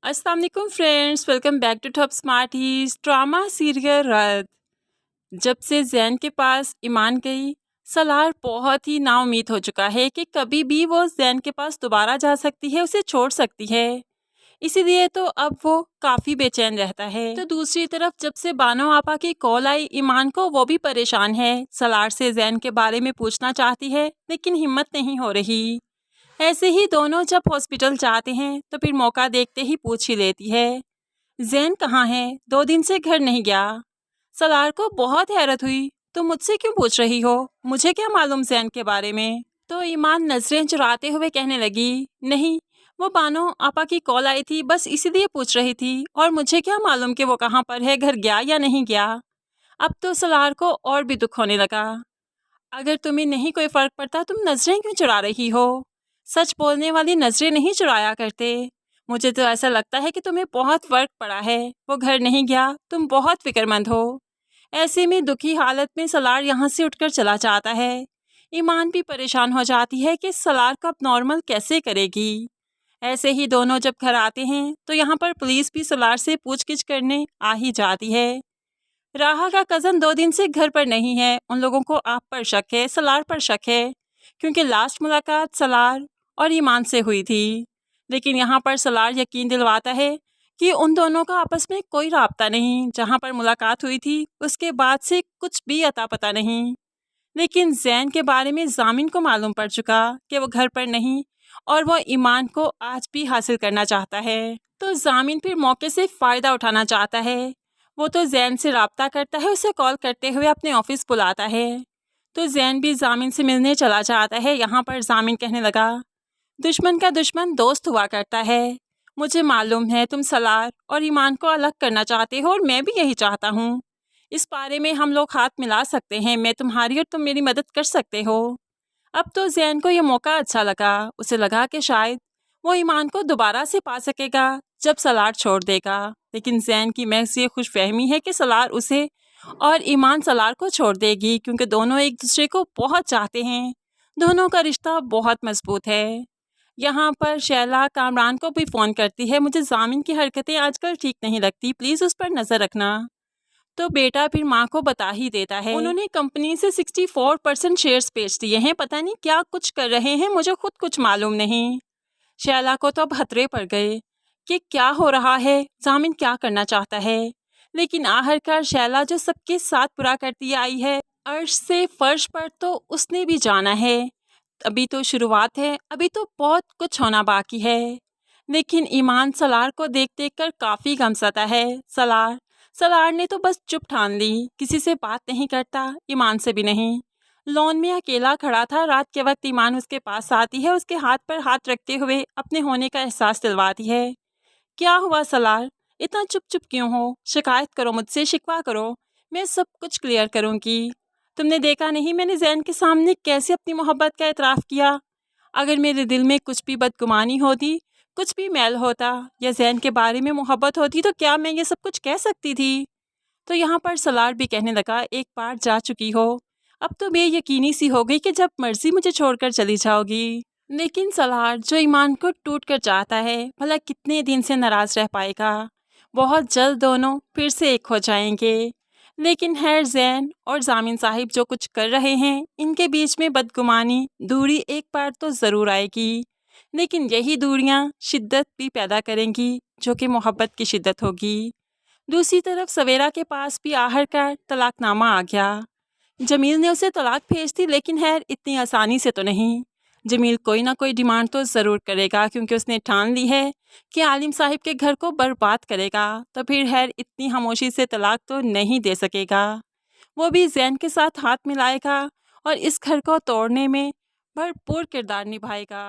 अस्सलाम वालेकुम friends, welcome back to Top Smarties. Drama serial रात। जब से जैन के पास ईमान गई, सलार बहुत ही नाउम्मीद हो चुका है कि कभी भी वो जैन के पास दोबारा जा सकती है, उसे छोड़ सकती है। इसीलिए तो अब वो काफ़ी बेचैन रहता है। तो दूसरी तरफ जब से बानो आपा की कॉल आई ईमान को, वो भी परेशान है। सलार से जैन के बारे में पूछना चाहती है लेकिन हिम्मत नहीं हो रही। ऐसे ही दोनों जब हॉस्पिटल जाते हैं तो फिर मौका देखते ही पूछ ही लेती है, जैन कहाँ है? 2 दिन से घर नहीं गया। सलार को बहुत हैरत हुई, तुम मुझसे क्यों पूछ रही हो? मुझे क्या मालूम जैन के बारे में? तो ईमान नजरें चुराते हुए कहने लगी, नहीं, वो बानो आपा की कॉल आई थी, बस इसीलिए पूछ रही थी, और मुझे क्या मालूम कि वो कहाँ पर है, घर गया या नहीं गया। अब तो सलार को और भी दुख होने लगा। अगर तुम्हें नहीं कोई फर्क पड़ता, तुम नजरें क्यों चुरा रही हो? सच बोलने वाली नजरें नहीं चुराया करते। मुझे तो ऐसा लगता है कि तुम्हें बहुत फर्क पड़ा है। वो घर नहीं गया, तुम बहुत फिक्रमंद हो। ऐसे में दुखी हालत में सलार यहाँ से उठकर चला जाता है। ईमान भी परेशान हो जाती है कि सलार को अब नॉर्मल कैसे करेगी। ऐसे ही दोनों जब घर आते हैं तो यहाँ पर पुलिस भी सलार से पूछगिछ करने आ ही जाती है। राहा का कज़न 2 दिन से घर पर नहीं है। उन लोगों को आप पर शक है, सलार पर शक है, क्योंकि लास्ट मुलाकात सलार और ईमान से हुई थी। लेकिन यहाँ पर सलार यकीन दिलवाता है कि उन दोनों का आपस में कोई राब्ता नहीं। जहाँ पर मुलाकात हुई थी उसके बाद से कुछ भी अता पता नहीं। लेकिन जैन के बारे में जामिन को मालूम पड़ चुका कि वो घर पर नहीं, और वो ईमान को आज भी हासिल करना चाहता है। तो जामिन फिर मौके से फ़ायदा उठाना चाहता है। वो तो जैन से राब्ता करता है, उसे कॉल करते हुए अपने ऑफिस बुलाता है। तो जैन भी जामिन से मिलने चला जाता है। यहाँ पर जामिन कहने लगा, दुश्मन का दुश्मन दोस्त हुआ करता है। मुझे मालूम है तुम सलार और ईमान को अलग करना चाहते हो, और मैं भी यही चाहता हूँ। इस बारे में हम लोग हाथ मिला सकते हैं, मैं तुम्हारी और तुम मेरी मदद कर सकते हो। अब तो जैन को यह मौका अच्छा लगा। उसे लगा कि शायद वो ईमान को दोबारा से पा सकेगा जब सलार छोड़ देगा। लेकिन जैन की महज ये खुशफहमी है कि सलार उसे और ईमान सलार को छोड़ देगी, क्योंकि दोनों एक दूसरे को बहुत चाहते हैं। दोनों का रिश्ता बहुत मजबूत है। यहाँ पर शैला कामरान को भी फ़ोन करती है, मुझे जामिन की हरकतें आजकल ठीक नहीं लगती, प्लीज़ उस पर नज़र रखना। तो बेटा फिर माँ को बता ही देता है। उन्होंने कंपनी से 64% शेयर्स बेच दिए हैं, पता नहीं क्या कुछ कर रहे हैं, मुझे खुद कुछ मालूम नहीं। शैला को तो अब खतरे पड़ गए कि क्या हो रहा है, जामिन क्या करना चाहता है। लेकिन आखिरकार शैला जो सबके साथ बुरा करती आई है, अर्श से फर्श पर तो उसने भी जाना है। अभी तो शुरुआत है, अभी तो बहुत कुछ होना बाकी है। लेकिन ईमान सलार को देख देख कर काफ़ी गमसाता है। सलार ने तो बस चुप ठान ली, किसी से बात नहीं करता, ईमान से भी नहीं। लॉन में अकेला खड़ा था। रात के वक्त ईमान उसके पास आती है, उसके हाथ पर हाथ रखते हुए अपने होने का एहसास दिलवाती है। क्या हुआ सलार, इतना चुप चुप क्यों हो? शिकायत करो मुझसे, शिकवा करो, मैं सब कुछ क्लियर करूँगी। तुमने देखा नहीं मैंने जैन के सामने कैसे अपनी मोहब्बत का एतराफ़ किया? अगर मेरे दिल में कुछ भी बदगुमानी होती, कुछ भी मैल होता, या जैन के बारे में मोहब्बत होती, तो क्या मैं ये सब कुछ कह सकती थी? तो यहाँ पर सलार भी कहने लगा, एक बार जा चुकी हो, अब तो बेयकीनी सी हो गई कि जब मर्जी मुझे छोड़कर चली जाओगी। लेकिन सलार जो ईमान को टूट कर चाहता है, भला कितने दिन से नाराज़ रह पाएगा। बहुत जल्द दोनों फिर से एक हो जाएंगे। लेकिन खैर जैन और जामिन साहिब जो कुछ कर रहे हैं, इनके बीच में बदगुमानी दूरी एक बार तो ज़रूर आएगी। लेकिन यही दूरियां शिद्दत भी पैदा करेंगी, जो कि मोहब्बत की शिद्दत होगी। दूसरी तरफ सवेरा के पास भी आखिरकार तलाकनामा आ गया। जमील ने उसे तलाक भेज दी, लेकिन खैर इतनी आसानी से तो नहीं। जमील कोई ना कोई डिमांड तो ज़रूर करेगा, क्योंकि उसने ठान ली है कि आलिम साहिब के घर को बर्बाद करेगा। तो फिर खैर इतनी खामोशी से तलाक तो नहीं दे सकेगा। वो भी जैन के साथ हाथ मिलाएगा और इस घर को तोड़ने में भरपूर किरदार निभाएगा।